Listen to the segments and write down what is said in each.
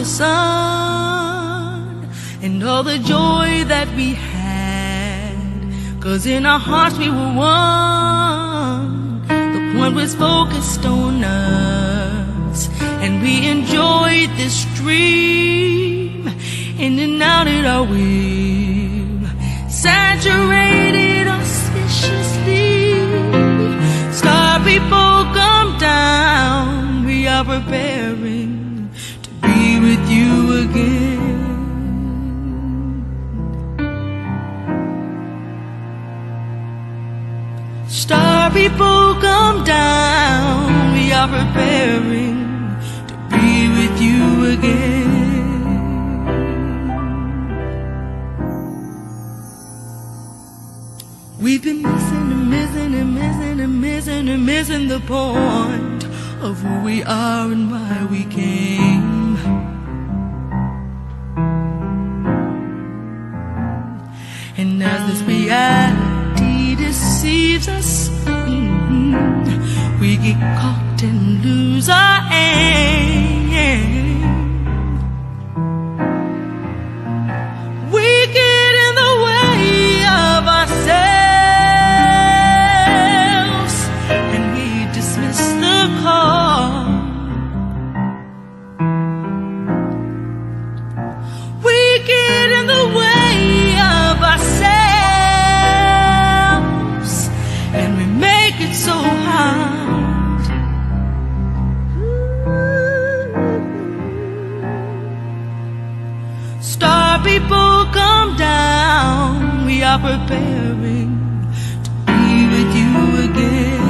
the sun and all the joy that we had, 'cause in our hearts we were one. The point was focused on us, and we enjoyed this dream. In and out at our will, saturated auspiciously. Star people come down, we are preparing to be with you again. Star people come down, we are preparing to be with you again. We've been missing the point of who we are and why we came. And as this reality deceives us, we get caught and lose our aim. We get in the way of ourselves, and we dismiss the call. We get in the way of ourselves, and we make it so hard. Star people come down, we are preparing to be with you again.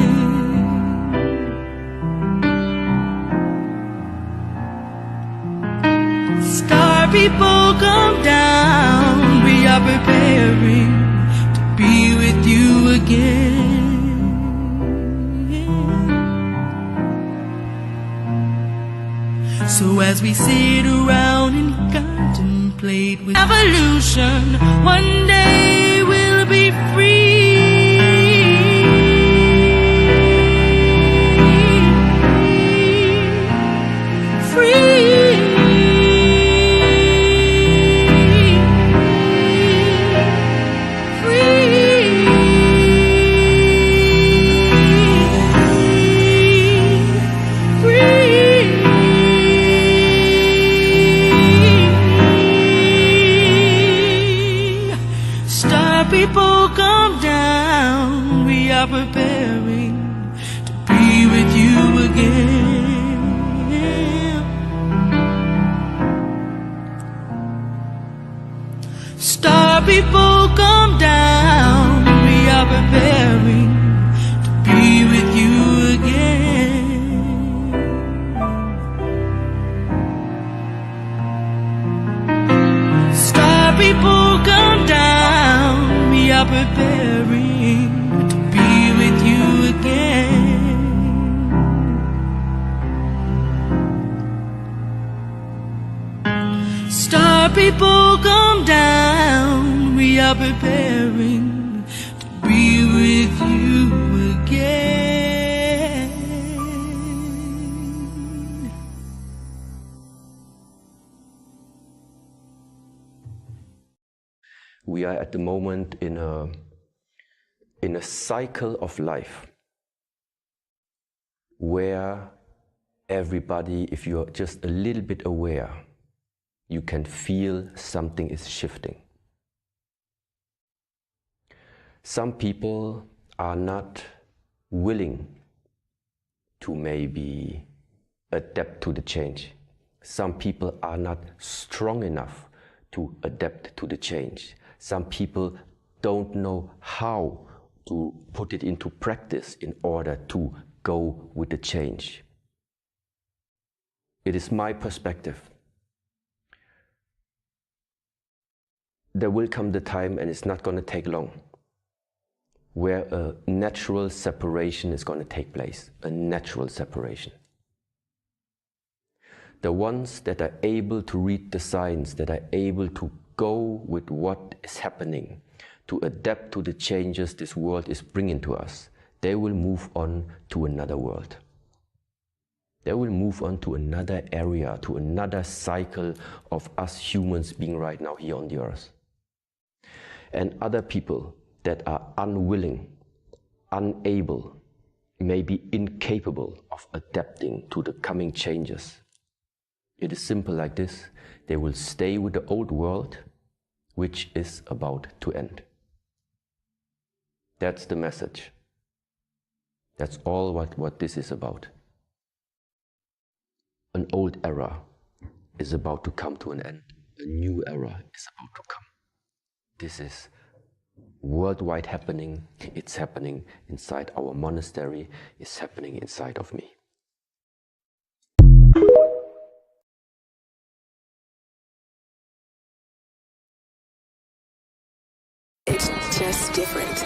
Star people come down, we are preparing to be with you again. So as we sit around and contemplate with evolution, one day we'll be free. People come down, we are preparing to be with you again. Star people come down, we are preparing to be with you again. Star people come down, we are preparing to be with you again. Star people come down, we are preparing to be with you again. We are at the moment in a cycle of life where everybody, if you're just a little bit aware, you can feel something is shifting. Some people are not willing to maybe adapt to the change. Some people are not strong enough to adapt to the change. Some people don't know how to put it into practice in order to go with the change. It is my perspective. There will come the time, and it's not going to take long, where a natural separation is going to take place, a natural separation. The ones that are able to read the signs, that are able to go with what is happening, to adapt to the changes this world is bringing to us, they will move on to another world. They will move on to another area, to another cycle of us humans being right now here on the earth. And other people that are unwilling, unable, maybe incapable of adapting to the coming changes. It is simple like this. They will stay with the old world, which is about to end. That's the message. That's all what this is about. An old era is about to come to an end. A new era is about to come. This is worldwide happening. It's happening inside our monastery. It's happening inside of me. It's just different.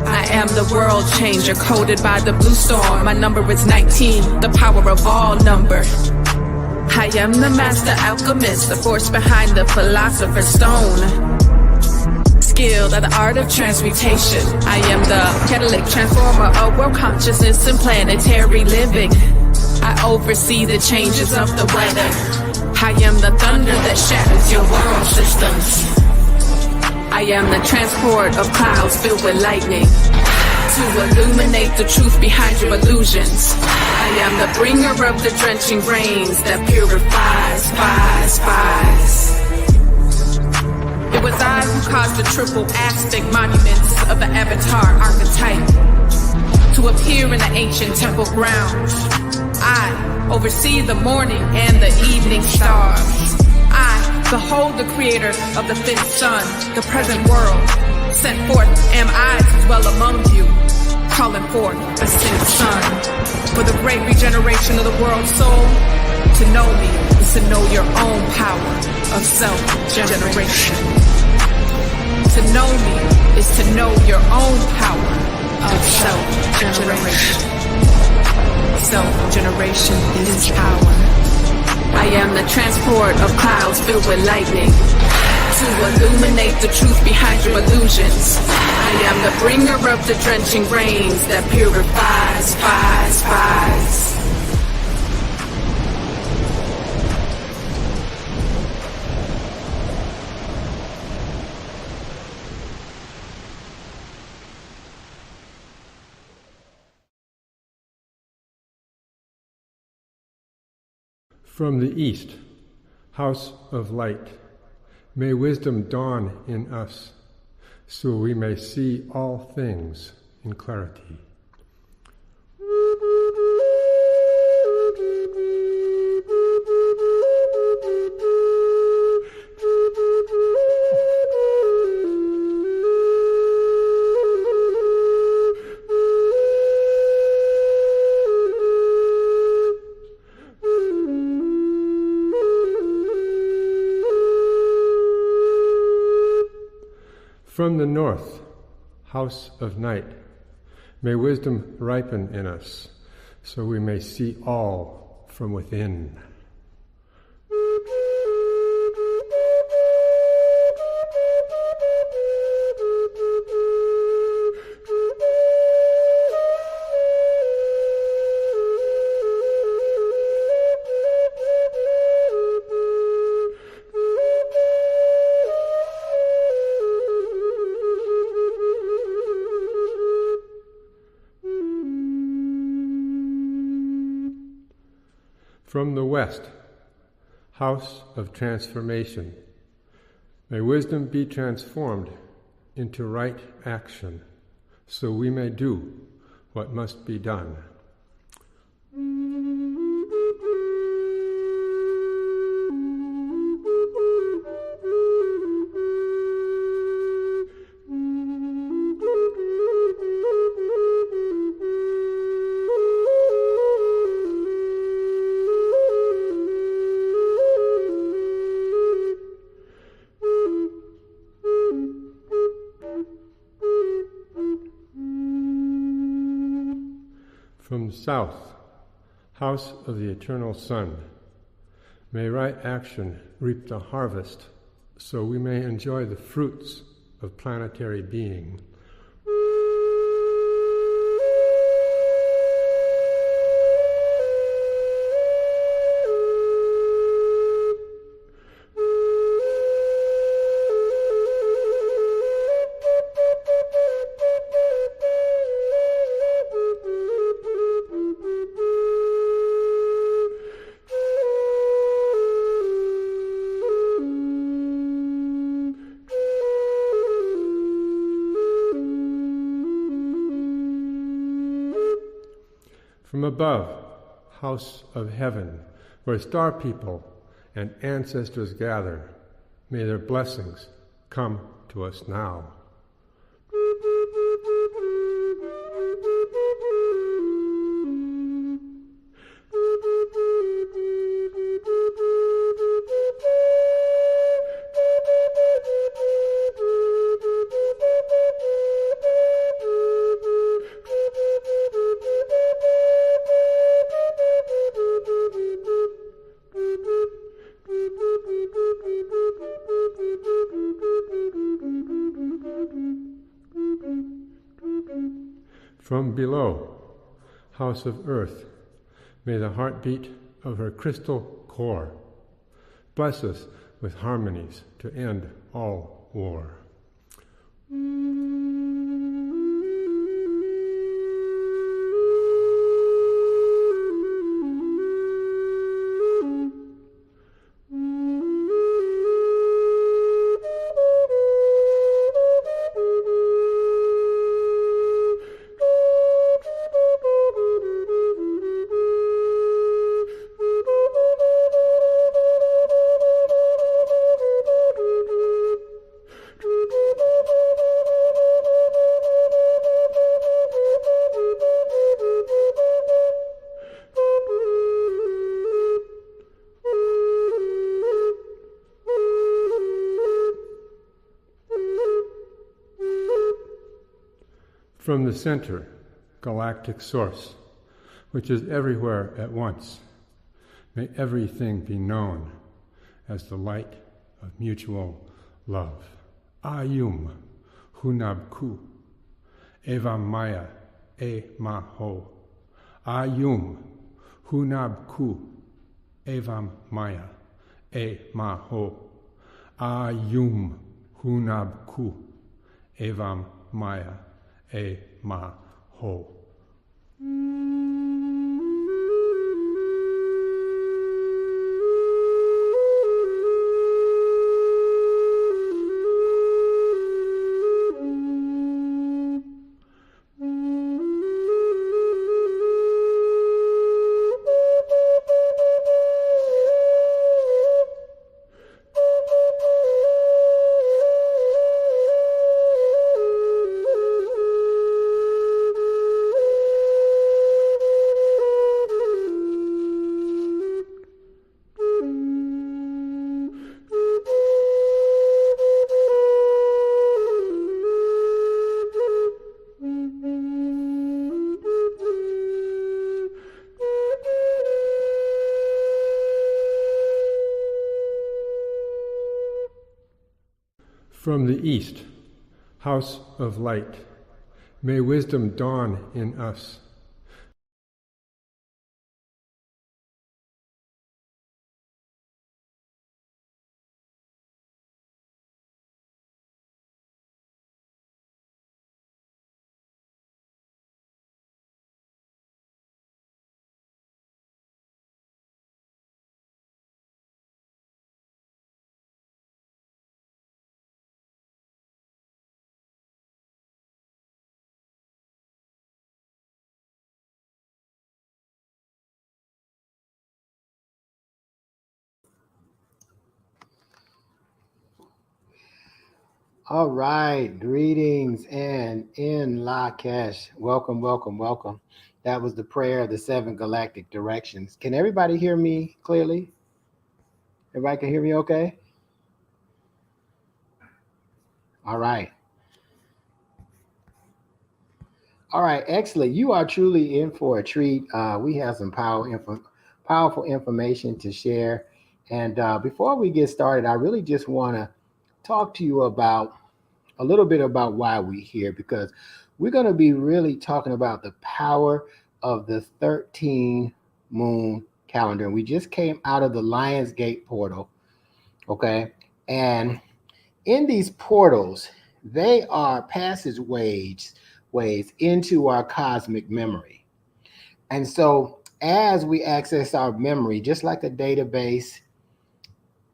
I am the world changer, coded by the blue storm. My number is 19, the power of all number. I am the master alchemist, the force behind the philosopher's stone. Skilled at the art of transmutation. I am the catalytic transformer of world consciousness and planetary living. I oversee the changes of the weather. I am the thunder that shatters your world systems. I am the transport of clouds filled with lightning to illuminate the truth behind your illusions. I am the bringer of the drenching rains that purifies, spies. It was I who caused the triple Aztec monuments of the Avatar archetype to appear in the ancient temple grounds. I oversee the morning and the evening stars. I behold the creator of the fifth sun, the present world. Sent forth am I to dwell among you, calling forth a sixth sun. For the great regeneration of the world's soul, to know me is to know your own power of self-generation. To know me is to know your own power of self-generation. Self-generation is power. I am the transport of clouds filled with lightning to illuminate the truth behind your illusions. I am the bringer of the drenching rains that purifies, spies. From the east, house of light, may wisdom dawn in us, so we may see all things in clarity. From the north, house of night, may wisdom ripen in us, so we may see all from within. From the west, house of transformation, may wisdom be transformed into right action, so we may do what must be done. From south, House of the eternal sun, may right action reap the harvest, so we may enjoy the fruits of planetary being. From above, house of heaven, where star people and ancestors gather, may their blessings come to us now. From below, house of earth, may the heartbeat of her crystal core bless us with harmonies to end all war. From the center, galactic source, which is everywhere at once, may everything be known as the light of mutual love. Ayum, Hunabku, Eva Maya, E Maho. Ayum, Hunabku, Eva Maya, E Maho. Ayum, Hunabku, Eva Maya, E Maho. From the east, house of light, may wisdom dawn in us. All right, greetings and in Lakesh. Welcome, welcome, welcome. That was the prayer of the 7 galactic directions. Can everybody hear me clearly? Everybody can hear me okay? All right. All right, excellent. You are truly in for a treat. We have some powerful information to share. And before we get started, I really just want to talk to you about a little bit about why we're here, because we're going to be really talking about the power of the 13 moon calendar. And we just came out of the Lionsgate portal, okay? And in these portals, they are passageways into our cosmic memory. And so as we access our memory, just like a database,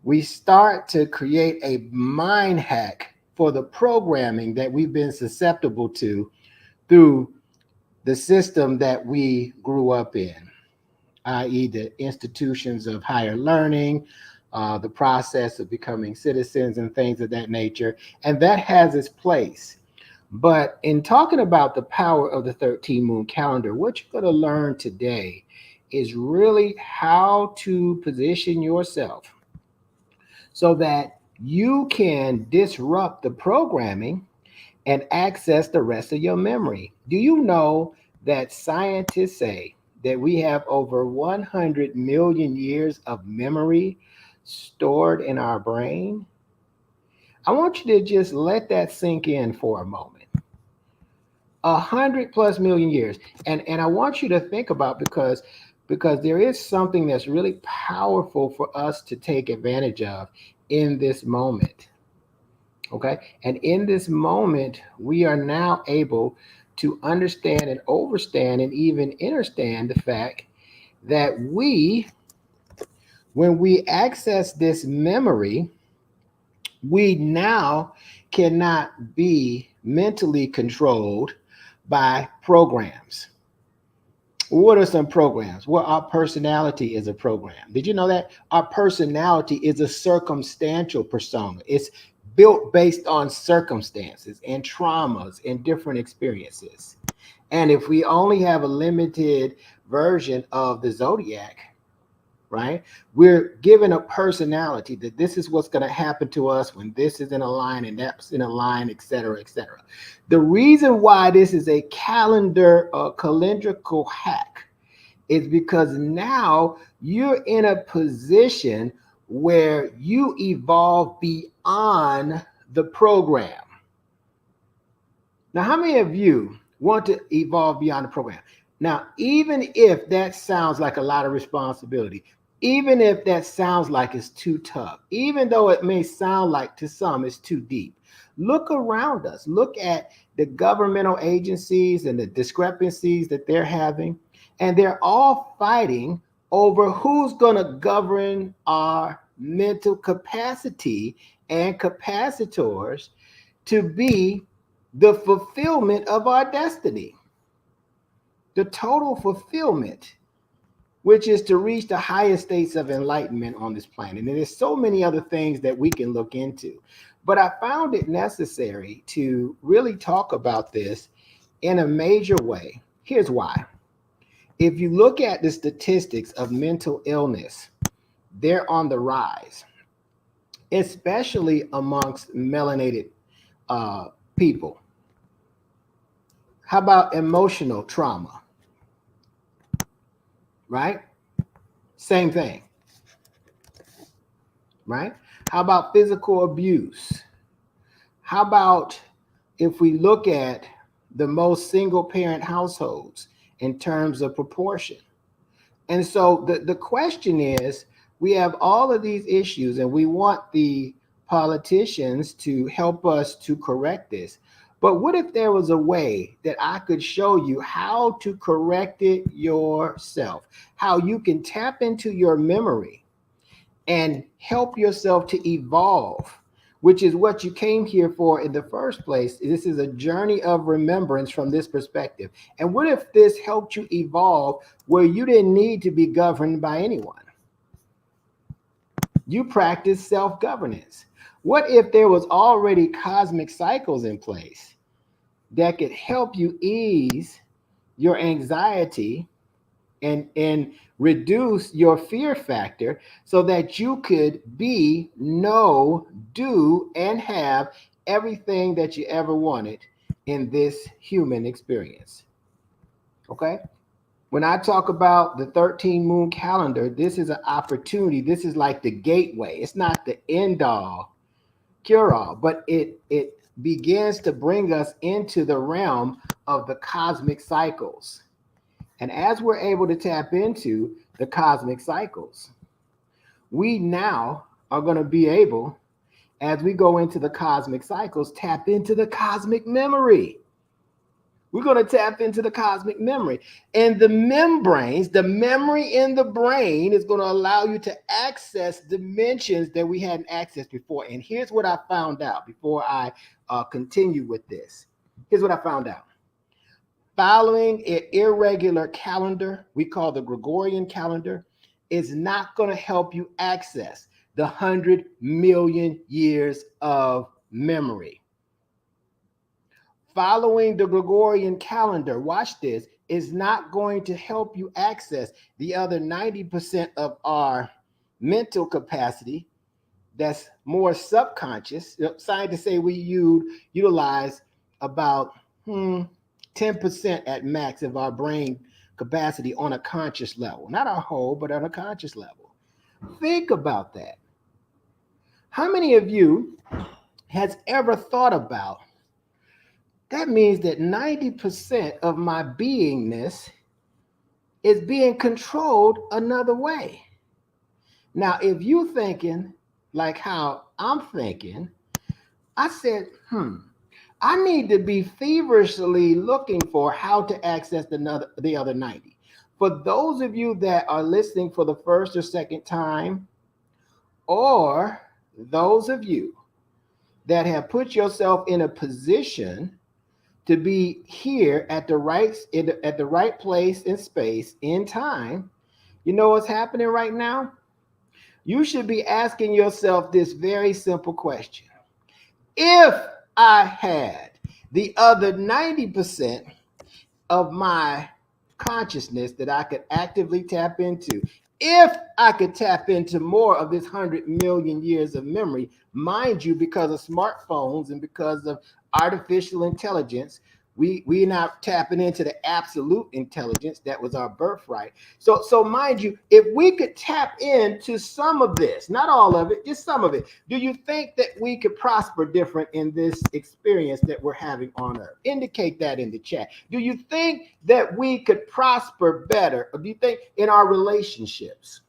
we start to create a mind hack for the programming that we've been susceptible to through the system that we grew up in, i.e., the institutions of higher learning, the process of becoming citizens and things of that nature. And that has its place. But in talking about the power of the 13 moon calendar, what you're going to learn today is really how to position yourself so that you can disrupt the programming and access the rest of your memory. Do you know that scientists say that we have over 100 million years of memory stored in our brain? I want you to just let that sink in for a moment. 100+ million years. And I want you to think about, because there is something that's really powerful for us to take advantage of in this moment. Okay. And in this moment, we are now able to understand and overstand and even understand the fact that when we access this memory, we now cannot be mentally controlled by programs. What are some programs? Well, our personality is a program. Did you know that? Our personality is a circumstantial persona. It's built based on circumstances and traumas and different experiences. And if we only have a limited version of the zodiac, right, we're given a personality that this is what's going to happen to us when this is in a line and that's in a line, et cetera, et cetera. The reason why this is a calendrical hack is because now you're in a position where you evolve beyond the program. Now, how many of you want to evolve beyond the program? Now, even if that sounds like a lot of responsibility, even if that sounds like it's too tough, even though it may sound like to some it's too deep, look around us. Look at the governmental agencies and the discrepancies that they're having. And they're all fighting over who's going to govern our mental capacity and capacitors to be the fulfillment of our destiny. The total fulfillment, which is to reach the highest states of enlightenment on this planet. And there's so many other things that we can look into. But I found it necessary to really talk about this in a major way. Here's why. If you look at the statistics of mental illness, they're on the rise, especially amongst melanated people. How about emotional trauma? Right? Same thing. Right? How about physical abuse? How about if we look at the most single parent households in terms of proportion? And so the question is, we have all of these issues and we want the politicians to help us to correct this. But what if there was a way that I could show you how to correct it yourself, how you can tap into your memory and help yourself to evolve, which is what you came here for in the first place. This is a journey of remembrance from this perspective. And what if this helped you evolve where you didn't need to be governed by anyone? You practice self-governance. What if there was already cosmic cycles in place that could help you ease your anxiety and reduce your fear factor so that you could be, know, do, and have everything that you ever wanted in this human experience? Okay. When I talk about the 13 moon calendar, this is an opportunity. This is like the gateway. It's not the end all cure all, but it begins to bring us into the realm of the cosmic cycles. And as we're able to tap into the cosmic cycles, we now are going to be able, as we go into the cosmic cycles, tap into the cosmic memory. We're going to tap into the cosmic memory. And the membranes, the memory in the brain is going to allow you to access dimensions that we hadn't accessed before. And here's what I found out before I continue with this. Here's what I found out. Following an irregular calendar, we call the Gregorian calendar, is not going to help you access the 100 million years of memory. Following the Gregorian calendar, watch this, is not going to help you access the other 90% of our mental capacity that's more subconscious. Scientists say we utilize about 10% at max of our brain capacity on a conscious level. Not a whole, but on a conscious level. Think about that. How many of you has ever thought about that means that 90% of my beingness is being controlled another way? Now, if you thinking like how I'm thinking, I said, I need to be feverishly looking for how to access the other 90. For those of you that are listening for the first or second time, or those of you that have put yourself in a position to be here at the right place in space, in time, you know what's happening right now? You should be asking yourself this very simple question. If I had the other 90% of my consciousness that I could actively tap into, if I could tap into more of this 100 million years of memory, mind you, because of smartphones and because of artificial intelligence, we're not tapping into the absolute intelligence that was our birthright. So mind you, if we could tap into some of this, not all of it, just some of it, do you think that we could prosper different in this experience that we're having on Earth? Indicate that in the chat. Do you think that we could prosper better? Or do you think in our relationships?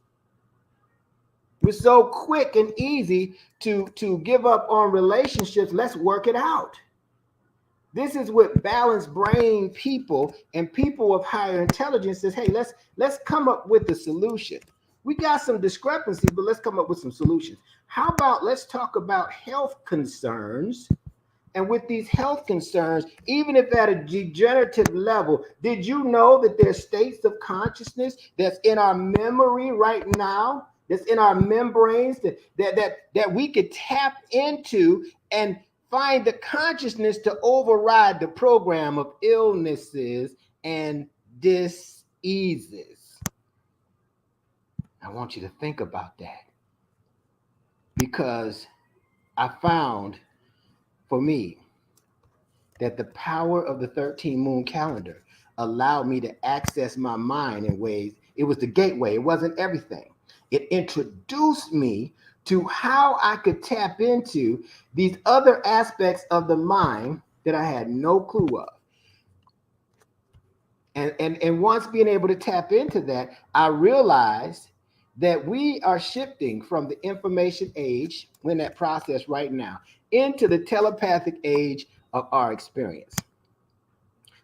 We're so quick and easy to give up on relationships. Let's work it out. This is what balanced brain people and people of higher intelligence says, hey, let's come up with a solution. We got some discrepancy, but let's come up with some solutions. How about let's talk about health concerns? And with these health concerns, even if at a degenerative level, did you know that there's states of consciousness that's in our memory right now, that's in our membranes that we could tap into and find the consciousness to override the program of illnesses and diseases? I want you to think about that, because I found for me that the power of the 13 moon calendar allowed me to access my mind in ways. It was the gateway. It wasn't everything. It introduced me to how I could tap into these other aspects of the mind that I had no clue of. And once being able to tap into that, I realized that we are shifting from the information age, in that process right now, into the telepathic age of our experience.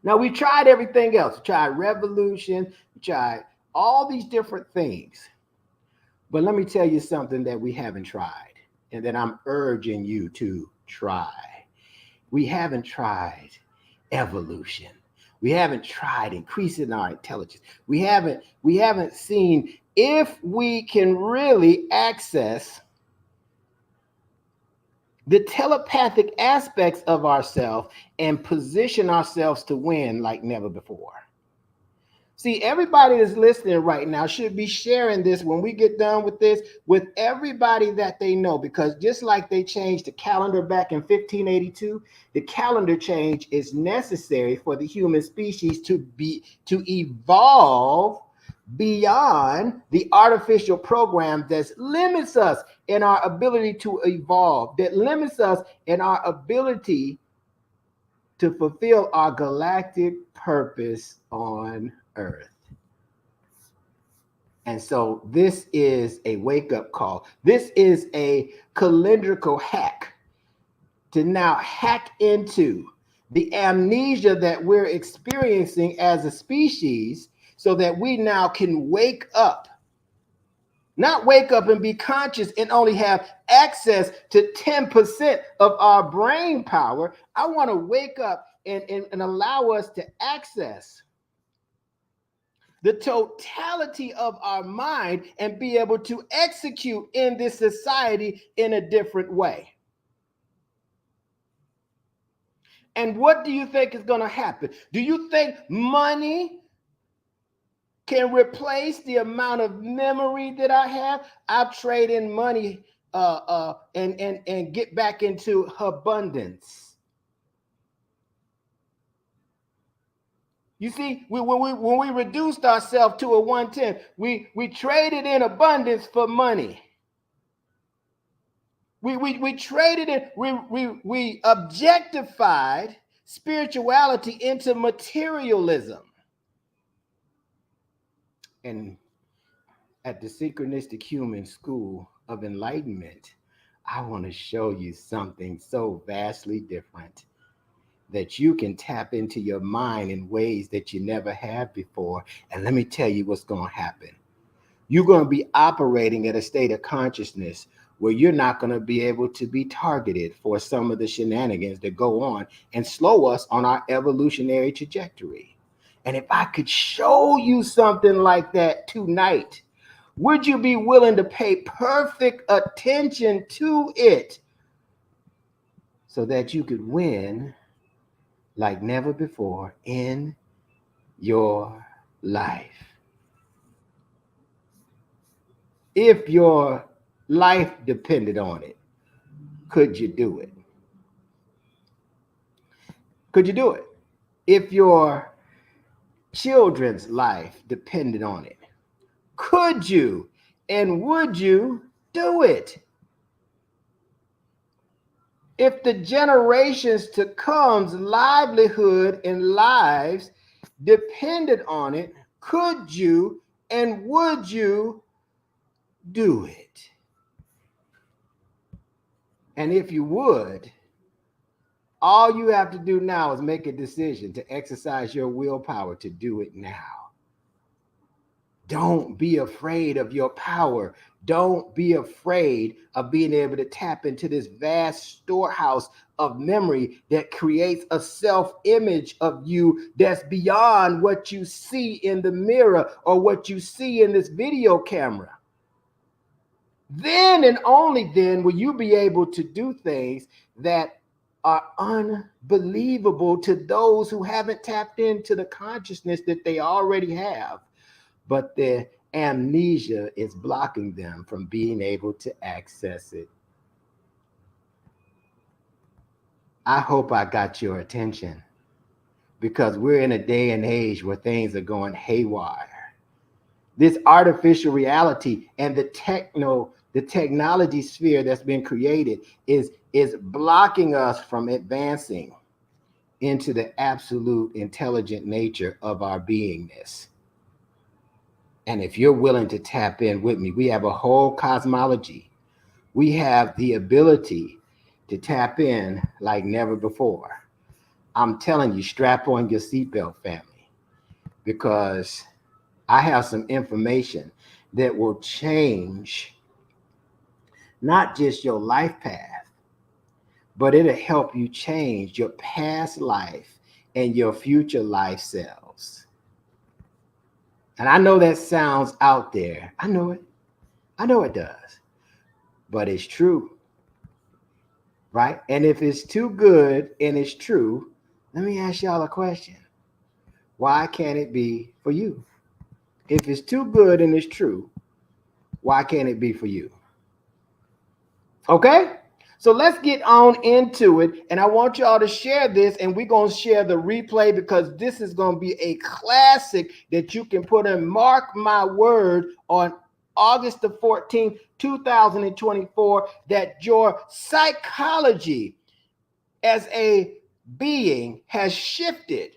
Now, we tried everything else. We tried revolution, we tried all these different things. But let me tell you something that we haven't tried, and that I'm urging you to try. We haven't tried evolution. We haven't tried increasing our intelligence. We haven't seen if we can really access the telepathic aspects of ourselves and position ourselves to win like never before. See, everybody that's listening right now should be sharing this when we get done with this with everybody that they know, because just like they changed the calendar back in 1582, the calendar change is necessary for the human species to evolve beyond the artificial program that limits us in our ability to evolve, that limits us in our ability to fulfill our galactic purpose on Earth. And so this is a wake-up call. This is a calendrical hack to now hack into the amnesia that we're experiencing as a species, so that we now can wake up. Not wake up and be conscious and only have access to 10% of our brain power. I want to wake up and allow us to access the totality of our mind and be able to execute in this society in a different way. And what do you think is going to happen? Do you think money can replace the amount of memory that I have? I'll trade in money and get back into abundance. You see, when we reduced ourselves to a 110, we traded in abundance for money. We traded in, we objectified spirituality into materialism. And at the Synchronistic Human School of Enlightenment, I want to show you something so vastly different, that you can tap into your mind in ways that you never have before. And let me tell you what's going to happen. You're going to be operating at a state of consciousness where you're not going to be able to be targeted for some of the shenanigans that go on and slow us on our evolutionary trajectory. And if I could show you something like that tonight, would you be willing to pay perfect attention to it so that you could win like never before in your life? If your life depended on it, could you do it? Could you do it? If your children's life depended on it, could you and would you do it? If the generations to come's livelihood and lives depended on it, could you and would you do it? And if you would, all you have to do now is make a decision to exercise your willpower to do it now. Don't be afraid of your power. Don't be afraid of being able to tap into this vast storehouse of memory that creates a self-image of you that's beyond what you see in the mirror or what you see in this video camera. Then and only then will you be able to do things that are unbelievable to those who haven't tapped into the consciousness that they already have, but their amnesia is blocking them from being able to access it. I hope I got your attention, because we're in a day and age where things are going haywire. This artificial reality and the technology sphere that's been created is blocking us from advancing into the absolute intelligent nature of our beingness. And if you're willing to tap in with me, we have a whole cosmology. We have the ability to tap in like never before. I'm telling you, strap on your seatbelt, family, because I have some information that will change not just your life path, but it'll help you change your past life and your future life selves. And I know that sounds out there. I know it. I know it does. But it's true, right? And if it's too good and it's true, let me ask y'all a question. why can't it be for you? If it's too good and it's true, why can't it be for you? Okay? So let's get on into it. And I want y'all to share this, and we're going to share the replay because this is going to be a classic that you can put in. Mark my word, on August the 14th, 2024, that your psychology as a being has shifted.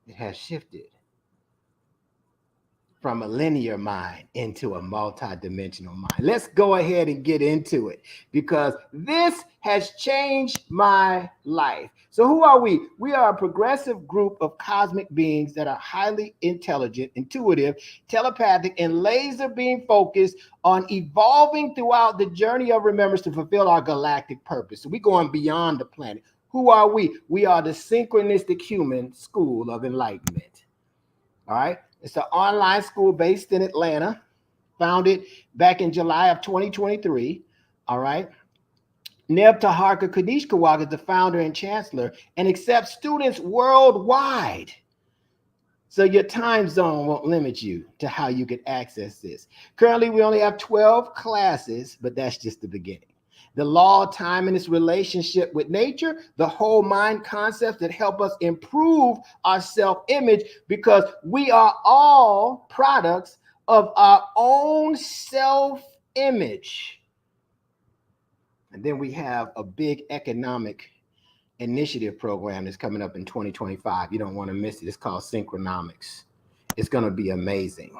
It has shifted from a linear mind into a multidimensional mind. Let's go ahead and get into it because this has changed my life. So who are we? We are a progressive group of cosmic beings that are highly intelligent, intuitive, telepathic, and laser beam focused on evolving throughout the journey of remembrance to fulfill our galactic purpose. So we're going beyond the planet. Who are we? We are the Synchronistic Human School of Enlightenment. All right. It's an online school based in Atlanta, founded back in July of 2023. All right. Neb Taharka Kadishkawak is the founder and chancellor and accepts students worldwide. So your time zone won't limit you to how you can access this. Currently, we only have 12 classes, but that's just the beginning. The law of time and its relationship with nature, the whole mind concepts that help us improve our self-image because we are all products of our own self-image. And then we have a big economic initiative program that's coming up in 2025. You don't want to miss it. It's called Synchronomics. It's going to be amazing.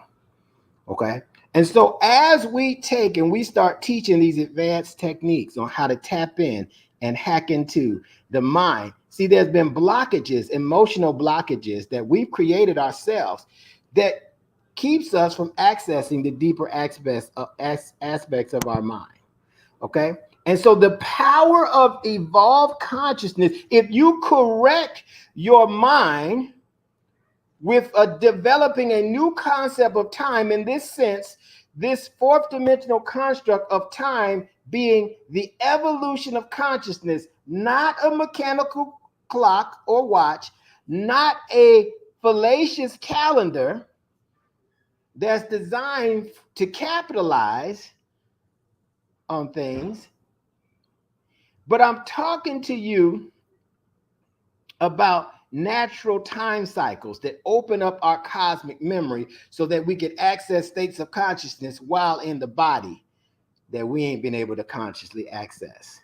Okay. And so as we take and we start teaching these advanced techniques on how to tap in and hack into the mind, see, there's been blockages, emotional blockages that we've created ourselves that keeps us from accessing the deeper aspects of our mind. Okay. And so the power of evolved consciousness, if you correct your mind with developing a new concept of time, in this sense, this fourth dimensional construct of time being the evolution of consciousness, not a mechanical clock or watch, not a fallacious calendar that's designed to capitalize on things. But I'm talking to you about natural time cycles that open up our cosmic memory so that we can access states of consciousness while in the body that we ain't been able to consciously access.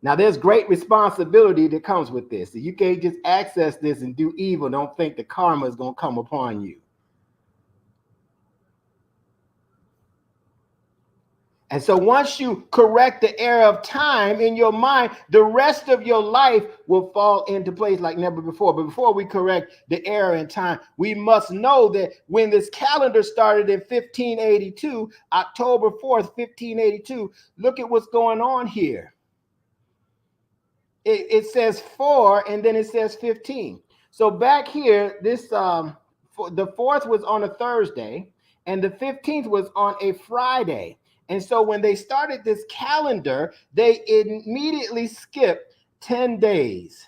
Now, there's great responsibility that comes with this. You can't just access this and do evil. Don't think the karma is going to come upon you. And so once you correct the error of time in your mind, the rest of your life will fall into place like never before. But before we correct the error in time, we must know that when this calendar started in 1582, October 4th, 1582, look at what's going on here. It says 4 and then it says 15. So back here, this the 4th was on a Thursday and the 15th was on a Friday. And so when they started this calendar, they immediately skipped 10 days,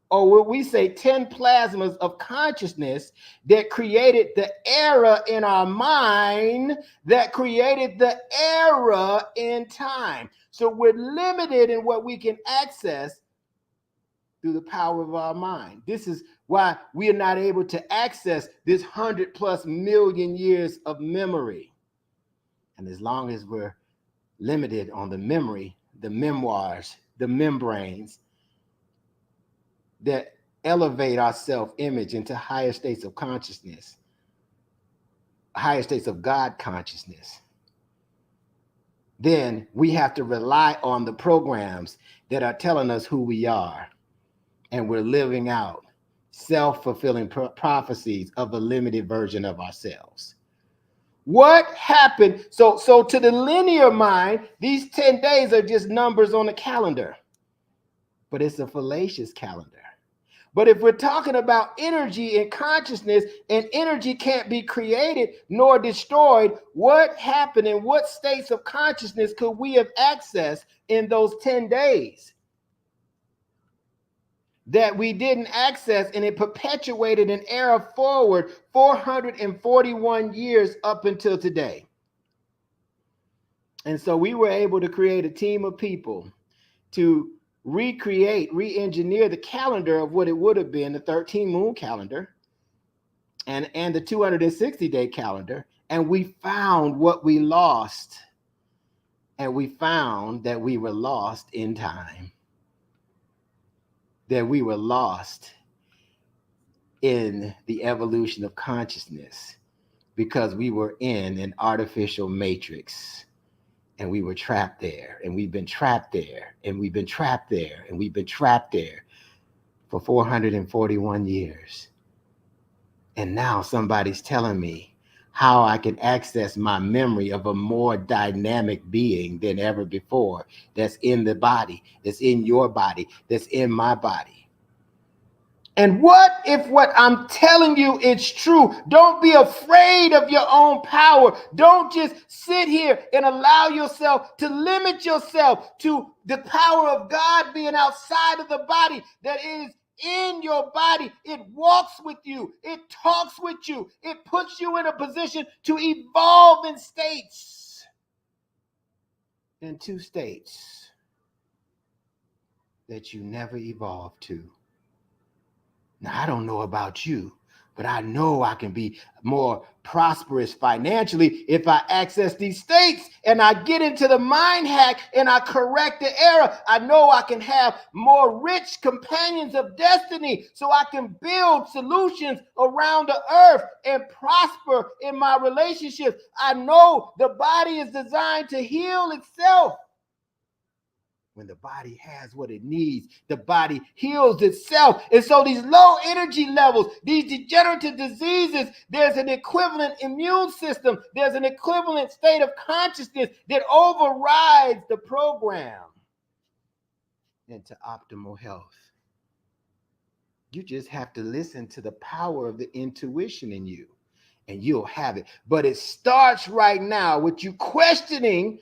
or what we say 10 plasmas of consciousness that created the error in our mind, that created the error in time. So we're limited in what we can access through the power of our mind. This is why we are not able to access this 100+ million years of memory. And as long as we're limited on the memory, the memoirs, the membranes that elevate our self-image into higher states of consciousness, higher states of God consciousness, then we have to rely on the programs that are telling us who we are. And we're living out self-fulfilling prophecies of a limited version of ourselves. What happened? So to the linear mind, these 10 days are just numbers on a calendar, but it's a fallacious calendar. But if we're talking about energy and consciousness, and energy can't be created nor destroyed, what happened and what states of consciousness could we have accessed in those 10 days? that we didn't access, and it perpetuated an era forward 441 years up until today. And so we were able to create a team of people to recreate, re-engineer the calendar of what it would have been, the 13-moon calendar and the 260-day calendar. And we found what we lost. And we found that we were lost in time. That we were lost in the evolution of consciousness because we were in an artificial matrix. And we were trapped there, and we've been trapped there, and we've been trapped there, and we've been trapped there for 441 years. And now somebody's telling me how I can access my memory of a more dynamic being than ever before, that's in the body, that's in your body, that's in my body. And what if what I'm telling you is true? Don't be afraid of your own power. Don't just sit here and allow yourself to limit yourself to the power of God being outside of the body that is in your body. It walks with you. It talks with you. It puts you in a position to evolve in states. In 2 states that you never evolved to. Now, I don't know about you, but I know I can be more prosperous financially if I access these states and I get into the mind hack and I correct the error. I know I can have more rich companions of destiny so I can build solutions around the earth and prosper in my relationships. I know the body is designed to heal itself. When the body has what it needs, the body heals itself. And so these low energy levels, these degenerative diseases, there's an equivalent immune system. There's an equivalent state of consciousness that overrides the program into optimal health. You just have to listen to the power of the intuition in you, and you'll have it. But it starts right now with you questioning.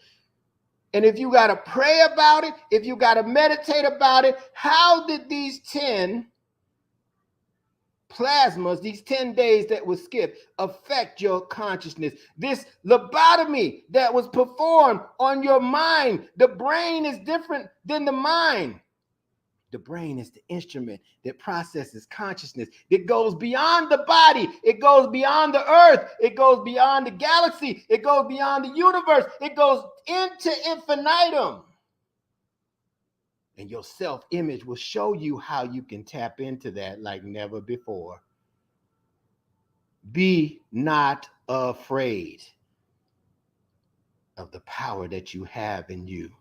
And if you got to pray about it, if you got to meditate about it, how did these 10 plasmas, these 10 days that was skipped, affect your consciousness? This lobotomy that was performed on your mind, the brain is different than the mind. The brain is the instrument that processes consciousness. It goes beyond the body. It goes beyond the earth. It goes beyond the galaxy. It goes beyond the universe. It goes into infinitum. And your self-image will show you how you can tap into that like never before. Be not afraid of the power that you have in you.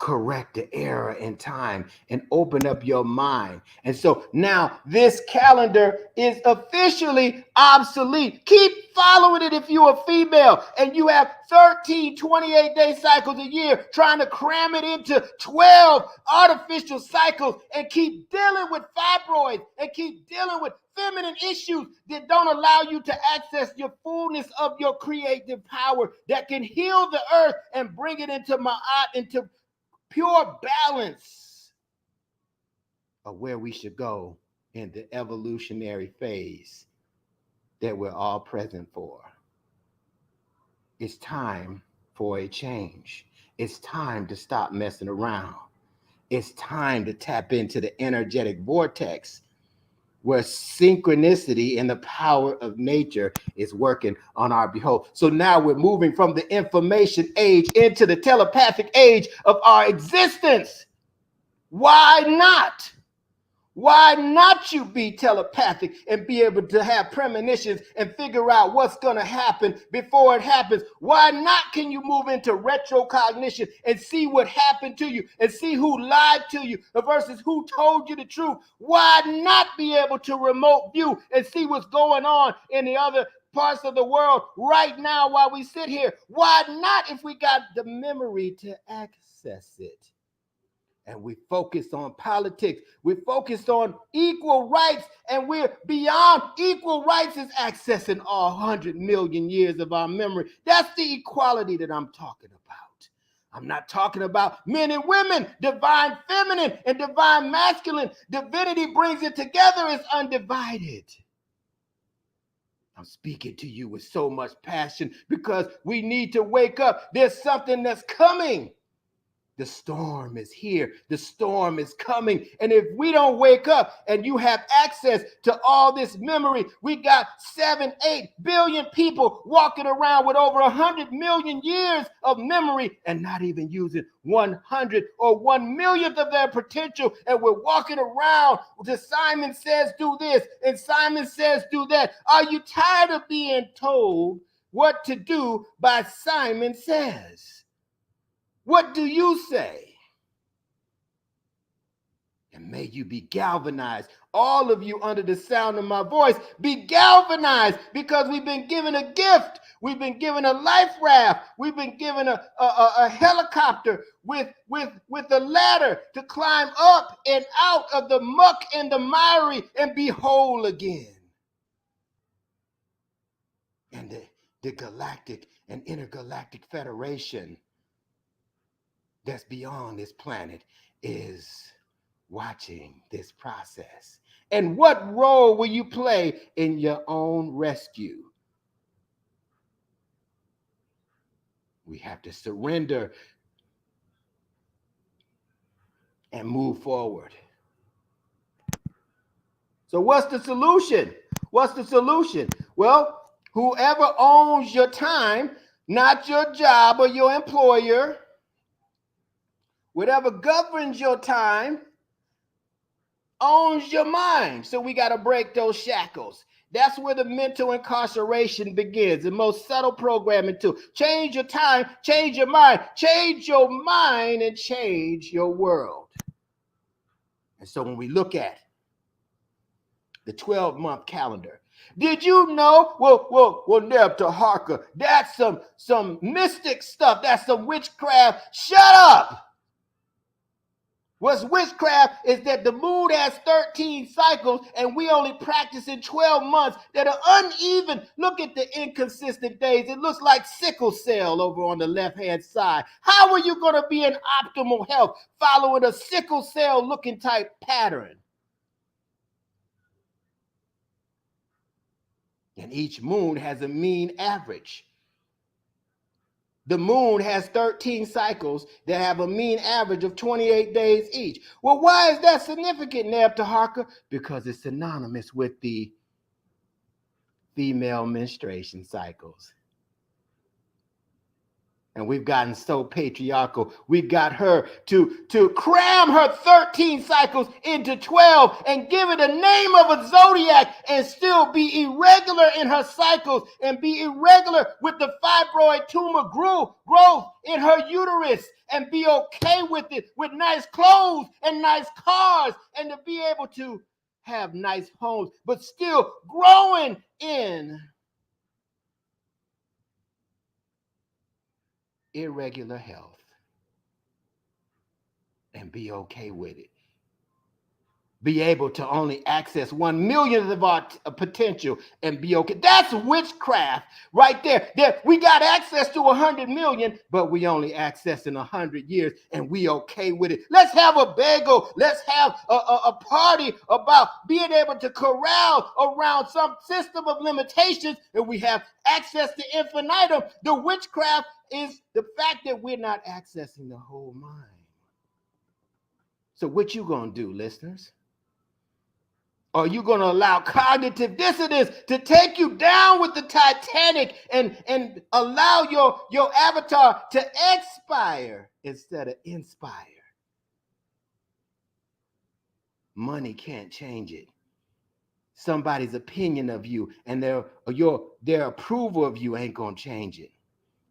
Correct the error in time and open up your mind. And so now this calendar is officially obsolete. Keep following it if you're a female and you have 13 28-day cycles a year, trying to cram it into 12 artificial cycles and keep dealing with fibroids and keep dealing with feminine issues that don't allow you to access your fullness of your creative power that can heal the earth and bring it into into pure balance of where we should go in the evolutionary phase that we're all present for. It's time for a change. It's time to stop messing around. It's time to tap into the energetic vortex where synchronicity and the power of nature is working on our behalf. So now we're moving from the information age into the telepathic age of our existence. Why not? Why not you be telepathic and be able to have premonitions and figure out what's going to happen before it happens? Why not can you move into retrocognition and see what happened to you and see who lied to you versus who told you the truth? Why not be able to remote view and see what's going on in the other parts of the world right now while we sit here? Why not if we got the memory to access it? And we focus on politics. We focused on equal rights, and we're beyond equal rights is accessing all 100 million years of our memory. That's the equality that I'm talking about. I'm not talking about men and women, divine feminine and divine masculine. Divinity brings it together as undivided. I'm speaking to you with so much passion because we need to wake up. There's something that's coming. The storm is here. The storm is coming. And if we don't wake up and you have access to all this memory, we got 7-8 billion people walking around with over 100 million years of memory and not even using 100 or 1 millionth of their potential. And we're walking around to Simon says do this and Simon says do that. Are you tired of being told what to do by Simon says? What do you say? And may you be galvanized. All of you under the sound of my voice, be galvanized because we've been given a gift. We've been given a life raft. We've been given a helicopter with a ladder to climb up and out of the muck and the miry and be whole again. And the galactic and intergalactic federation that's beyond this planet is watching this process. And what role will you play in your own rescue? We have to surrender and move forward. So what's the solution? What's the solution? Well, whoever owns your time, not your job or your employer, whatever governs your time owns your mind. So we got to break those shackles. That's where the mental incarceration begins. The most subtle programming too. Change your time, change your mind and change your world. And so when we look at the 12-month calendar, did you know? Well, Nepta Harker, that's some mystic stuff. That's some witchcraft. Shut up. What's witchcraft is that the moon has 13 cycles and we only practice in 12 months that are uneven. Look at the inconsistent days. It looks like sickle cell over on the left-hand side. How are you going to be in optimal health following a sickle cell looking type pattern? And each moon has a mean average. The moon has 13 cycles that have a mean average of 28 days each. Well, why is that significant, Nepta Harker? Because it's synonymous with the female menstruation cycles. And we've gotten so patriarchal. We got her to cram her 13 cycles into 12 and give it a name of a zodiac and still be irregular in her cycles and be irregular with the fibroid tumor growth in her uterus and be okay with it, with nice clothes and nice cars and to be able to have nice homes, but still growing in irregular health and be okay with it. Be able to only access 1 millionth of our potential and be okay. That's witchcraft right there. We got access to 100 million, but we only access in 100 years and we okay with it. Let's have a bagel. Let's have a party about being able to corral around some system of limitations and we have access to infinitum. The witchcraft is the fact that we're not accessing the whole mind. So what you gonna do, listeners? Are you going to allow cognitive dissonance to take you down with the Titanic and allow your avatar to expire instead of inspire? Money can't change it. Somebody's opinion of you and their approval of you ain't going to change it.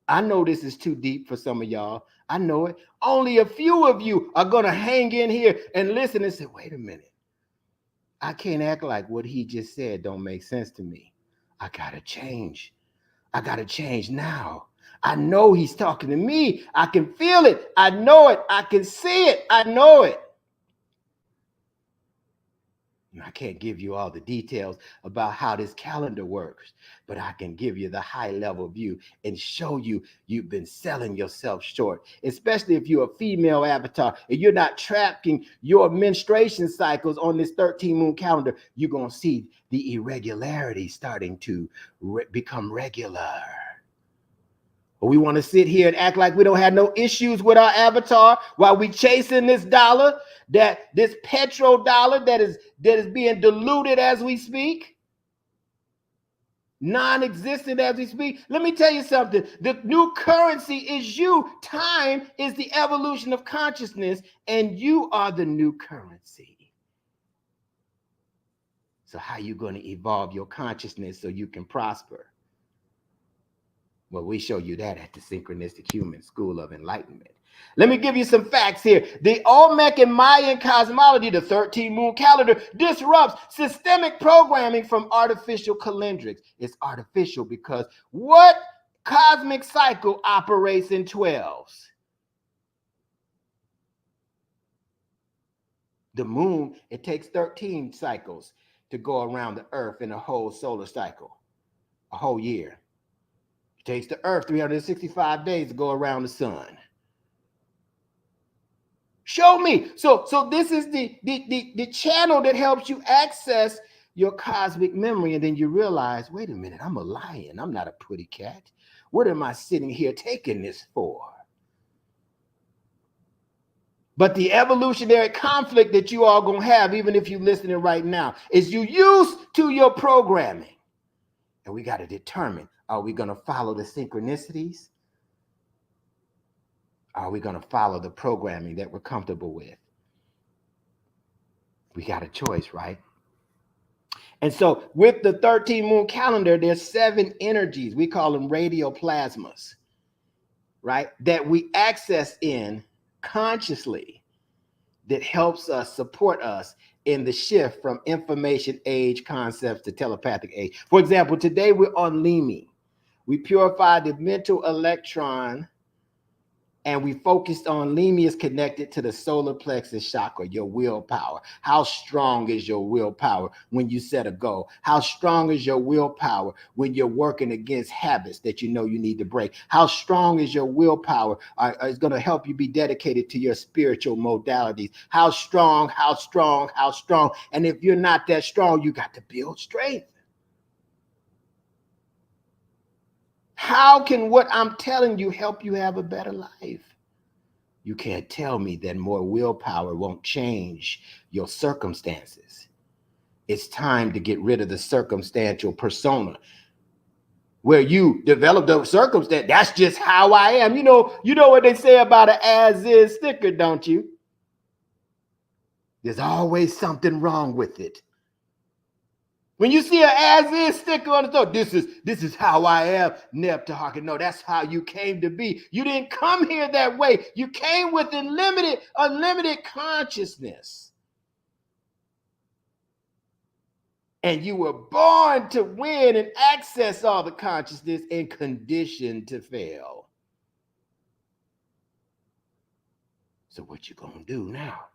I know this is too deep for some of y'all. I know it. Only a few of you are going to hang in here and listen and say, wait a minute. I can't act like what he just said don't make sense to me. I gotta change. I gotta change now. I know he's talking to me. I can feel it. I know it. I can see it. I know it. I can't give you all the details about how this calendar works, but I can give you the high level view and show you you've been selling yourself short, especially if you're a female avatar and you're not tracking your menstruation cycles on this 13 moon calendar. You're going to see the irregularity starting to become regular. We want to sit here and act like we don't have no issues with our avatar while we chasing this dollar, this petrodollar that is being diluted as we speak, non-existent as we speak. Let me tell you something. The new currency is you. Time is the evolution of consciousness, and you are the new currency. So how are you going to evolve your consciousness so you can prosper? Well, we show you that at the Synchronistic Human School of Enlightenment. Let me give you some facts here. The Olmec and Mayan cosmology, the 13 moon calendar, disrupts systemic programming from artificial calendrics. It's artificial because what cosmic cycle operates in 12s? The moon, it takes 13 cycles to go around the earth in a whole solar cycle, a whole year. It takes the earth 365 days to go around the sun. Show me. So this is the channel that helps you access your cosmic memory. And then you realize, wait a minute, I'm a lion. I'm not a pretty cat. What am I sitting here taking this for? But the evolutionary conflict that you all going to have, even if you're listening right now, is you used to your programming. And we got to determine, are we going to follow the synchronicities? Are we going to follow the programming that we're comfortable with? We got a choice, right? And so with the 13 moon calendar, there's 7 energies. We call them radioplasmas, right? That we access in consciously that helps us, support us in the shift from information age concepts to telepathic age. For example, today we're on Limi. We purified the mental electron and we focused on Limi is connected to the solar plexus chakra, your willpower. How strong is your willpower when you set a goal? How strong is your willpower when you're working against habits that you know you need to break? How strong is your willpower is going to help you be dedicated to your spiritual modalities? How strong, how strong, how strong? And if you're not that strong, you got to build strength. How can what I'm telling you help you have a better life? You can't tell me that more willpower won't change your circumstances. It's time to get rid of the circumstantial persona where you develop the circumstance. That's just how I am. You know what they say about an as-is sticker, don't you? There's always something wrong with it. When you see an as-is sticker on the door, this is how I am, Neb Tahaka. No, that's how you came to be. You didn't come here that way. You came with unlimited consciousness. And you were born to win and access all the consciousness and conditioned to fail. So what you gonna do now?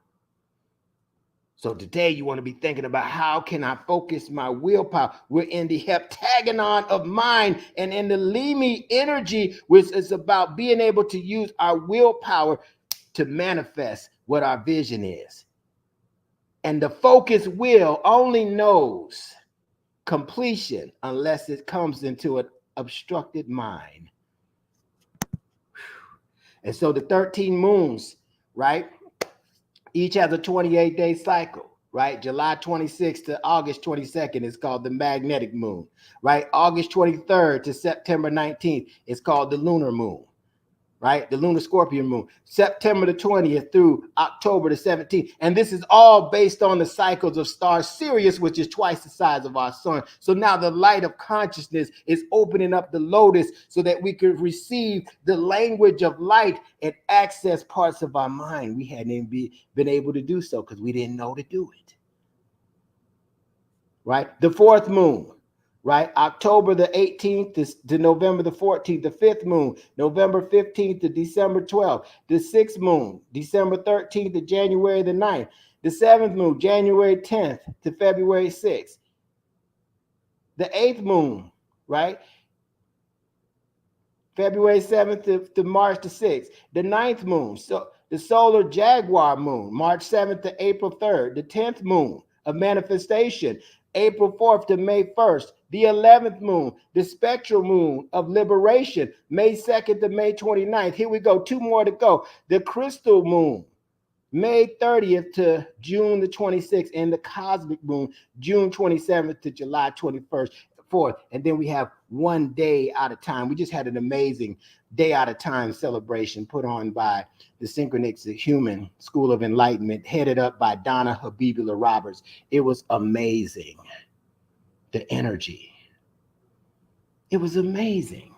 So today you want to be thinking about how can I focus my willpower? We're in the heptagonon of mind and in the Limi energy, which is about being able to use our willpower to manifest what our vision is. And the focused will only knows completion unless it comes into an obstructed mind. And so the 13 moons, right? Each has a 28-day cycle, right? July 26th to August 22nd is called the magnetic moon, right? August 23rd to September 19th is called the lunar moon, right? The lunar scorpion moon. September the 20th through October the 17th. And this is all based on the cycles of star Sirius, which is twice the size of our sun. So now the light of consciousness is opening up the lotus so that we could receive the language of light and access parts of our mind. We hadn't even been able to do so because we didn't know to do it. Right? The fourth moon. Right? October the 18th to November the 14th, the fifth moon, November 15th to December 12th, the sixth moon, December 13th to January the 9th, The 7th moon, January 10th to February 6th. The 8th moon, right? February 7th to March the 6th. The 9th moon, so the solar Jaguar moon, March 7th to April 3rd. The 10th moon of manifestation, April 4th to May 1st. The 11th moon, the spectral moon of liberation, May 2nd to May 29th. Here we go, 2 more to go. The crystal moon, May 30th to June the 26th, and the cosmic moon, June 27th to July 21st. 4th, and then we have one day at a time. We just had an amazing day at a time celebration put on by the Synchronistic Human School of Enlightenment, headed up by Donna Habibula Roberts. It was amazing. The energy. It was amazing.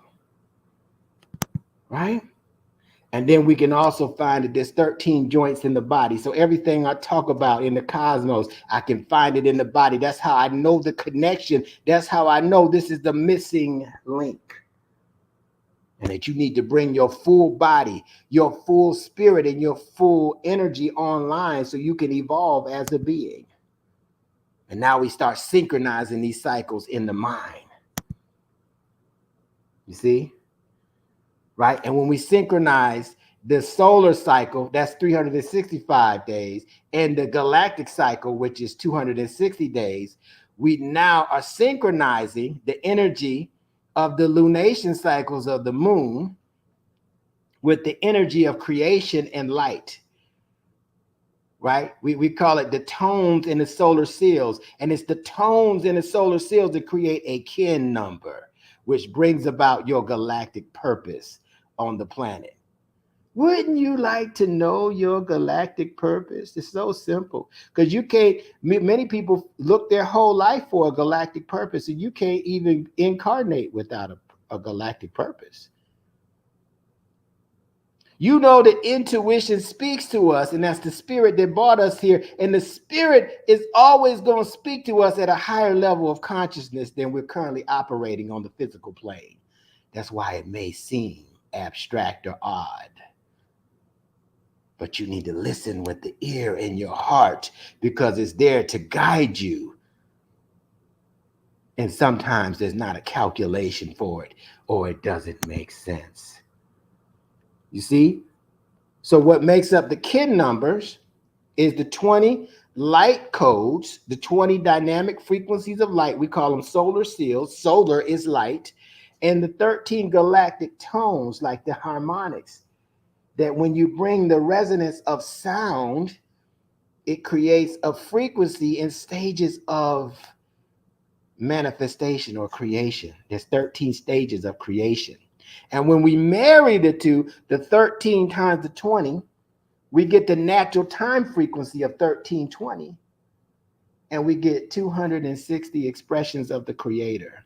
Right? And then we can also find that there's 13 joints in the body. So everything I talk about in the cosmos, I can find it in the body. That's how I know the connection. That's how I know this is the missing link. And that you need to bring your full body, your full spirit, and your full energy online so you can evolve as a being. And now we start synchronizing these cycles in the mind. You see? Right? And when we synchronize the solar cycle, that's 365 days, and the galactic cycle, which is 260 days, we now are synchronizing the energy of the lunation cycles of the moon with the energy of creation and light. Right? We call it the tones in the solar seals, and it's the tones in the solar seals that create a kin number, which brings about your galactic purpose on the planet. Wouldn't you like to know your galactic purpose? It's so simple, because you can't, many people look their whole life for a galactic purpose, and you can't even incarnate without a galactic purpose. You know that intuition speaks to us, and that's the spirit that brought us here. And the spirit is always going to speak to us at a higher level of consciousness than we're currently operating on the physical plane. That's why it may seem abstract or odd. But you need to listen with the ear in your heart, because it's there to guide you. And sometimes there's not a calculation for it, or it doesn't make sense. You see? So what makes up the kin numbers is the 20 light codes, the 20 dynamic frequencies of light. We call them solar seals. Solar is light. And the 13 galactic tones, like the harmonics, that when you bring the resonance of sound, it creates a frequency in stages of manifestation or creation. There's 13 stages of creation. And when we marry the two, the 13 times the 20, we get the natural time frequency of 1320. And we get 260 expressions of the Creator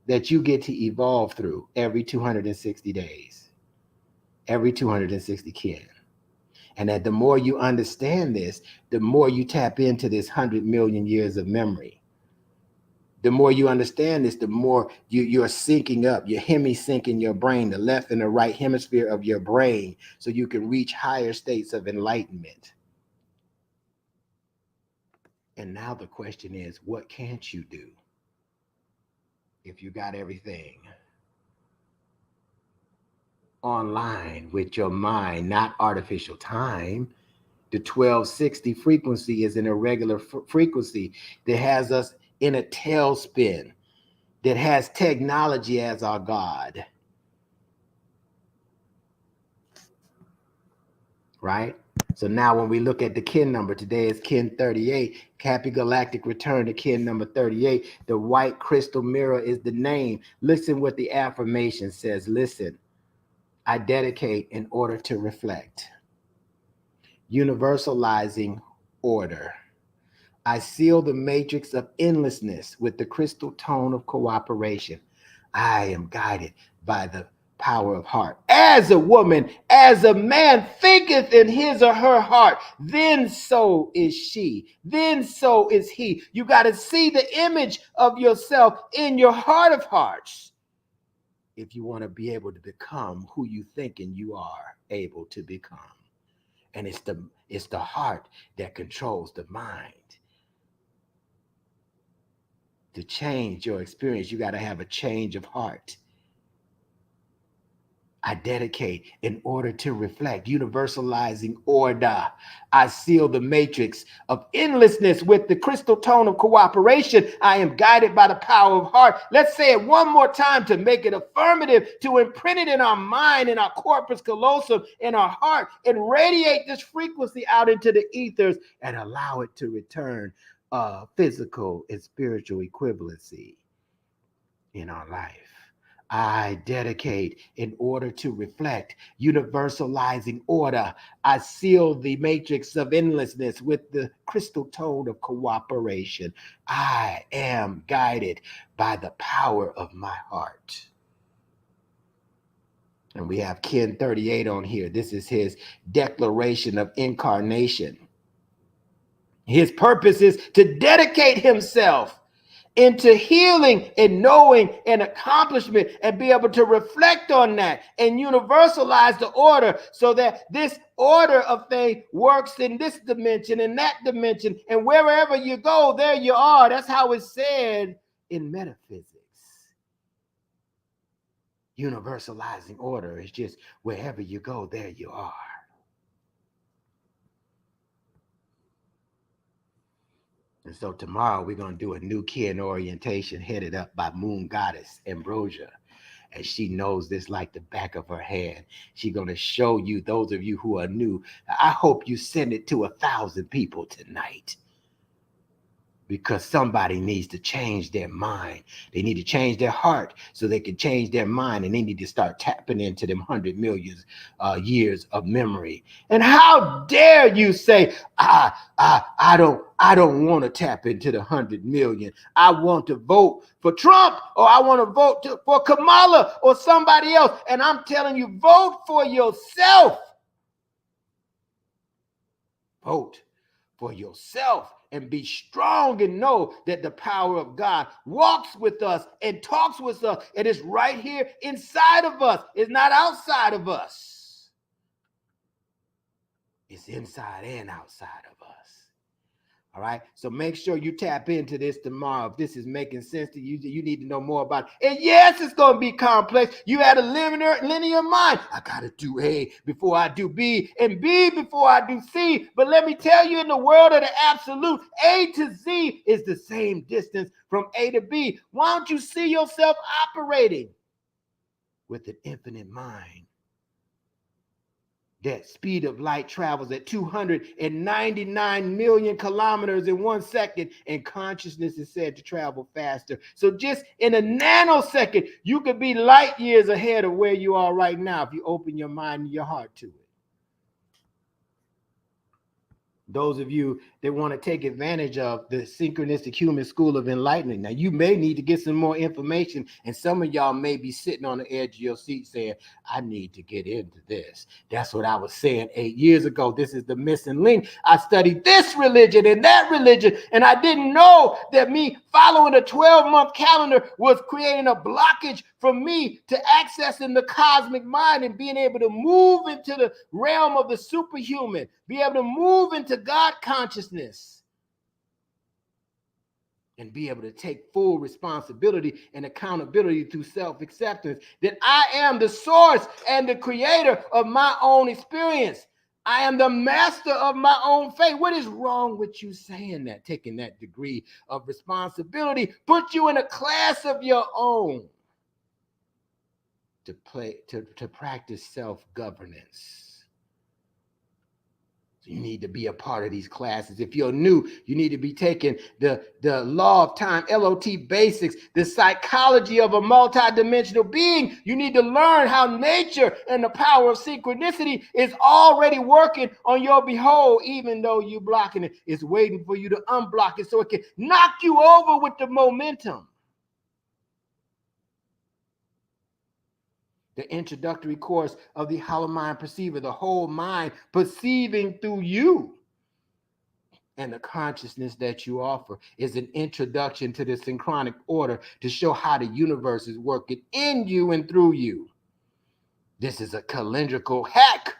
that you get to evolve through every 260 days, every 260 kin. And that the more you understand this, the more you tap into this 100 million years of memory. The more you understand this, the more you're syncing up, you're hemi-syncing your brain, the left and the right hemisphere of your brain, so you can reach higher states of enlightenment. And now the question is, what can't you do if you got everything online with your mind, not artificial time? The 1260 frequency is an irregular frequency that has us in a tailspin, that has technology as our God. Right? So now when we look at the kin number, today is kin 38. Happy galactic return to kin number 38. The white crystal mirror is the name. Listen what the affirmation says. Listen, I dedicate in order to reflect. Universalizing order. I seal the matrix of endlessness with the crystal tone of cooperation. I am guided by the power of heart. As a woman, as a man thinketh in his or her heart, then so is she, then so is he. You got to see the image of yourself in your heart of hearts if you want to be able to become who you thinking you are able to become. And it's the heart that controls the mind. To change your experience, you got to have a change of heart. I dedicate in order to reflect, universalizing order. I seal the matrix of endlessness with the crystal tone of cooperation. I am guided by the power of heart. Let's say it one more time to make it affirmative, to imprint it in our mind, in our corpus callosum, in our heart, and radiate this frequency out into the ethers and allow it to return physical and spiritual equivalency in our life. I dedicate in order to reflect, universalizing order. I seal the matrix of endlessness with the crystal tone of cooperation. I am guided by the power of my heart. And we have Ken 38 on here. This is his declaration of incarnation. His purpose is to dedicate himself into healing and knowing and accomplishment, and be able to reflect on that and universalize the order, so that this order of things works in this dimension and that dimension, and wherever you go, there you are. That's how it's said in metaphysics. Universalizing order is just wherever you go, there you are. And so tomorrow we're going to do a new Ken orientation headed up by Moon Goddess Ambrosia. And she knows this like the back of her hand. She's going to show you, those of you who are new. I hope you send it to 1,000 people tonight, because somebody needs to change their mind. They need to change their heart so they can change their mind, and they need to start tapping into them 100 million years of memory. And how dare you say, I don't want to tap into the 100 million. I want to vote for Trump, or I want to vote for Kamala or somebody else. And I'm telling you, vote for yourself. Vote for yourself and be strong, and know that the power of God walks with us and talks with us. It is right here inside of us. It's not outside of us. It's inside and outside of us. All right. So make sure you tap into this tomorrow. If this is making sense to you, you need to know more about it. And yes, it's going to be complex. You had a linear mind. I got to do A before I do B, and B before I do C. But let me tell you, in the world of the absolute, A to Z is the same distance from A to B. Why don't you see yourself operating with an infinite mind? That speed of light travels at 299 million kilometers in 1 second, and consciousness is said to travel faster. So just in a nanosecond, you could be light years ahead of where you are right now if you open your mind and your heart to it. Those of you that want to take advantage of the Synchronistic Human School of Enlightenment, now you may need to get some more information, and some of y'all may be sitting on the edge of your seat saying, I need to get into this. That's what I was saying 8 years ago. This is the missing link. I studied this religion and that religion, and I didn't know that me following a 12-month calendar was creating a blockage for me to accessing the cosmic mind and being able to move into the realm of the superhuman, be able to move into God consciousness, and be able to take full responsibility and accountability through self-acceptance that I am the source and the creator of my own experience. I am the master of my own fate. What is wrong with you saying that? Taking that degree of responsibility put you in a class of your own to practice self-governance. So you need to be a part of these classes. If you're new, you need to be taking the law of time, LOT basics, the psychology of a multidimensional being. You need to learn how nature and the power of synchronicity is already working on your behold, even though you're blocking it. It's waiting for you to unblock it so it can knock you over with the momentum. The introductory course of the Hollow Mind Perceiver, the whole mind perceiving through you. And the consciousness that you offer is an introduction to the synchronic order to show how the universe is working in you and through you. This is a calendrical hack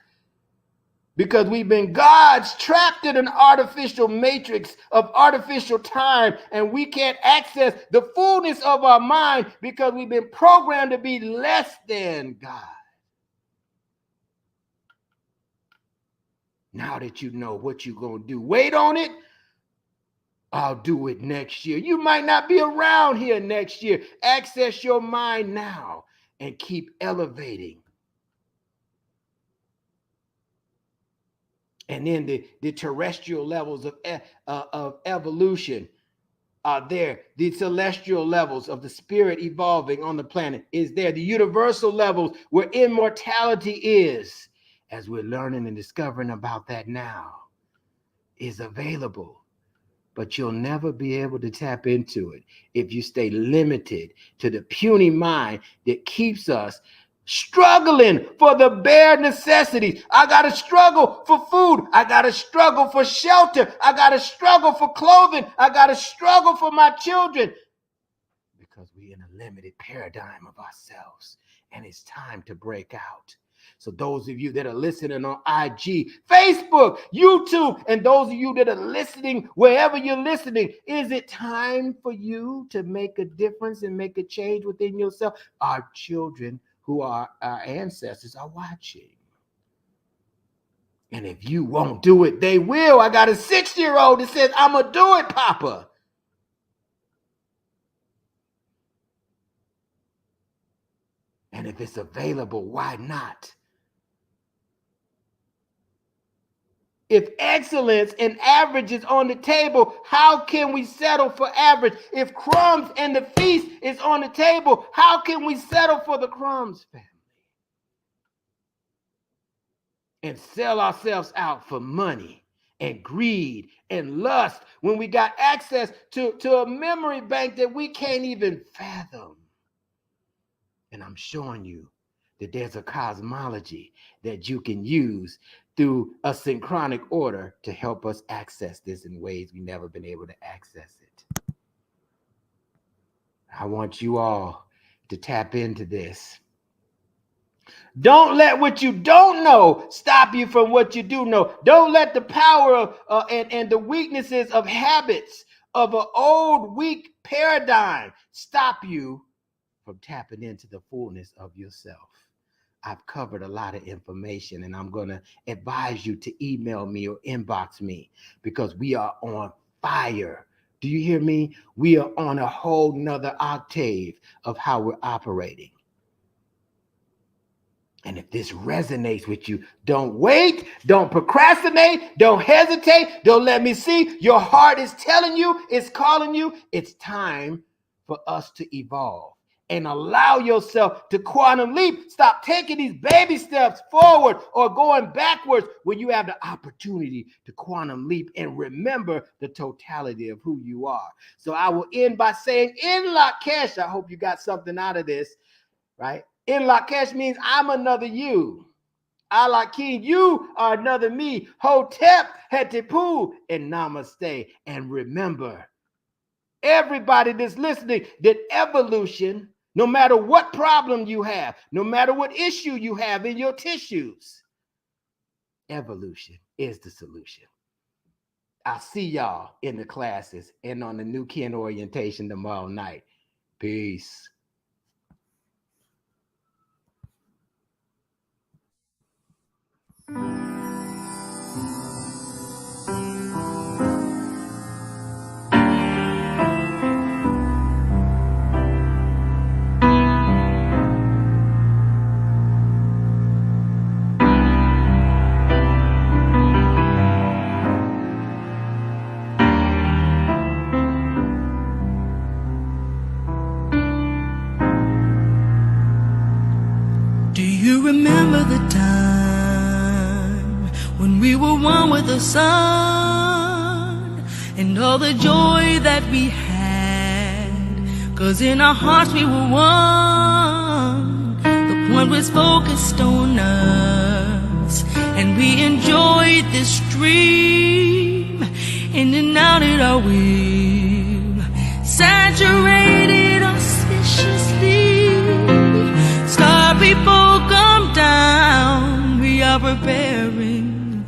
because we've been gods trapped in an artificial matrix of artificial time, and we can't access the fullness of our mind because we've been programmed to be less than God. Now that you know what you're going to do, wait on it. I'll do it next year. You might not be around here next year. Access your mind now and keep elevating. And then the terrestrial levels of evolution are there. The celestial levels of the spirit evolving on the planet is there. The universal levels where immortality is, as we're learning and discovering about that now, is available. But you'll never be able to tap into it if you stay limited to the puny mind that keeps us struggling for the bare necessities. I got to struggle for food. I got to struggle for shelter. I got to struggle for clothing. I got to struggle for my children. Because we're in a limited paradigm of ourselves. And it's time to break out. So those of you that are listening on IG, Facebook, YouTube, and those of you that are listening wherever you're listening, is it time for you to make a difference and make a change within yourself? Our children, who are our ancestors, are watching. And if you won't do it, they will. I got a 6-year-old that says, I'm going to do it, Papa. And if it's available, why not? If excellence and average is on the table, how can we settle for average? If crumbs and the feast is on the table, how can we settle for the crumbs, family? And sell ourselves out for money and greed and lust when we got access to a memory bank that we can't even fathom. And I'm showing you that there's a cosmology that you can use through a synchronic order to help us access this in ways we've never been able to access it. I want you all to tap into this. Don't let what you don't know stop you from what you do know. Don't let the power of, and the weaknesses of habits of an old, weak paradigm stop you from tapping into the fullness of yourself. I've covered a lot of information, and I'm going to advise you to email me or inbox me because we are on fire. Do you hear me? We are on a whole nother octave of how we're operating. And if this resonates with you, don't wait, don't procrastinate, don't hesitate, don't let me see. Your heart is telling you, it's calling you. It's time for us to evolve. And allow yourself to quantum leap. Stop taking these baby steps forward or going backwards when you have the opportunity to quantum leap and remember the totality of who you are. So I will end by saying, in Lakesh, I hope you got something out of this, right? In Lakesh means I'm another you. Alakin, you are another me. Hotep, Hetepu, and Namaste. And remember, everybody that's listening, that evolution, no matter what problem you have, no matter what issue you have in your tissues, evolution is the solution. I'll see y'all in the classes and on the New Kin orientation tomorrow night. Peace. Remember the time when we were one with the sun and all the joy that we had, 'cause in our hearts we were one. The point was focused on us and we enjoyed this dream. In and out at our will, saturated auspiciously. Star people come down, we are preparing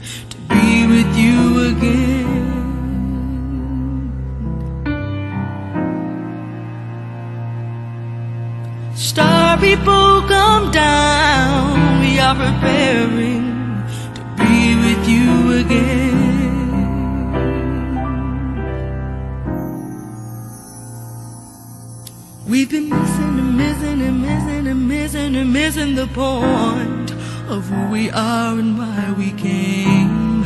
are preparing to be with you again. We've been missing the point of who we are and why we came.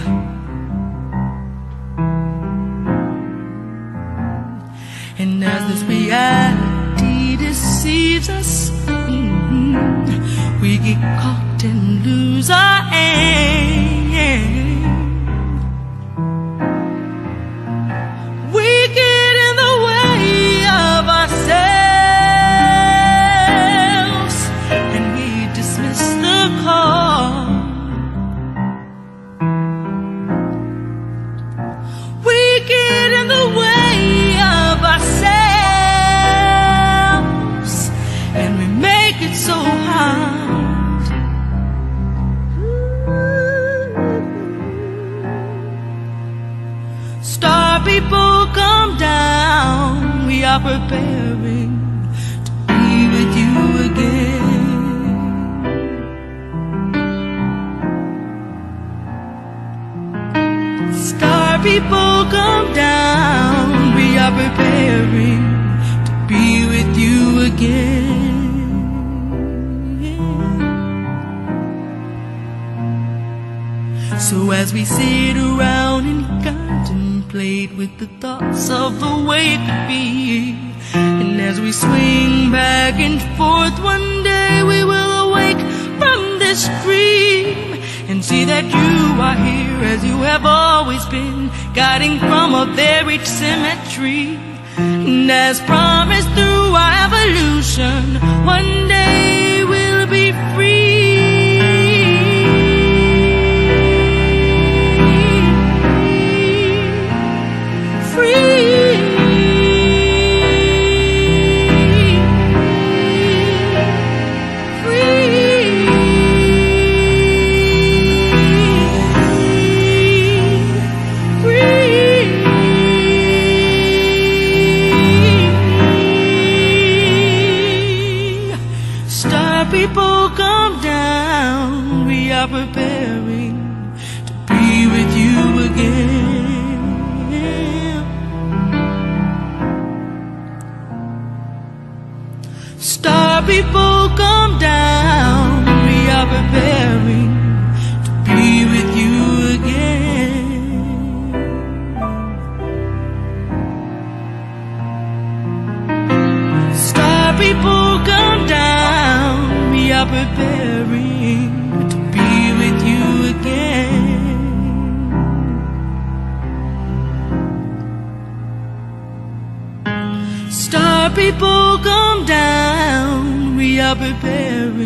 And as this reality deceives us, we get caught and lose our aim. We get in the way of ourselves, and we dismiss the call. We get in the way of ourselves, and we make it so hard. Star people, come down. We are preparing to be with you again. Star people, come down. We are preparing to be with you again. So as we sit around and contemplate with the thoughts of the way it could be, and as we swing back and forth, one day we will awake from this dream and see that you are here as you have always been, guiding from a buried cemetery. And as promised through our evolution, one day we'll be free. People, come down. We are preparing to be with you again. Star people, come down. We are preparing to be with you again. Star people, come down. We are preparing to be with you again. Star people, come down. We are preparing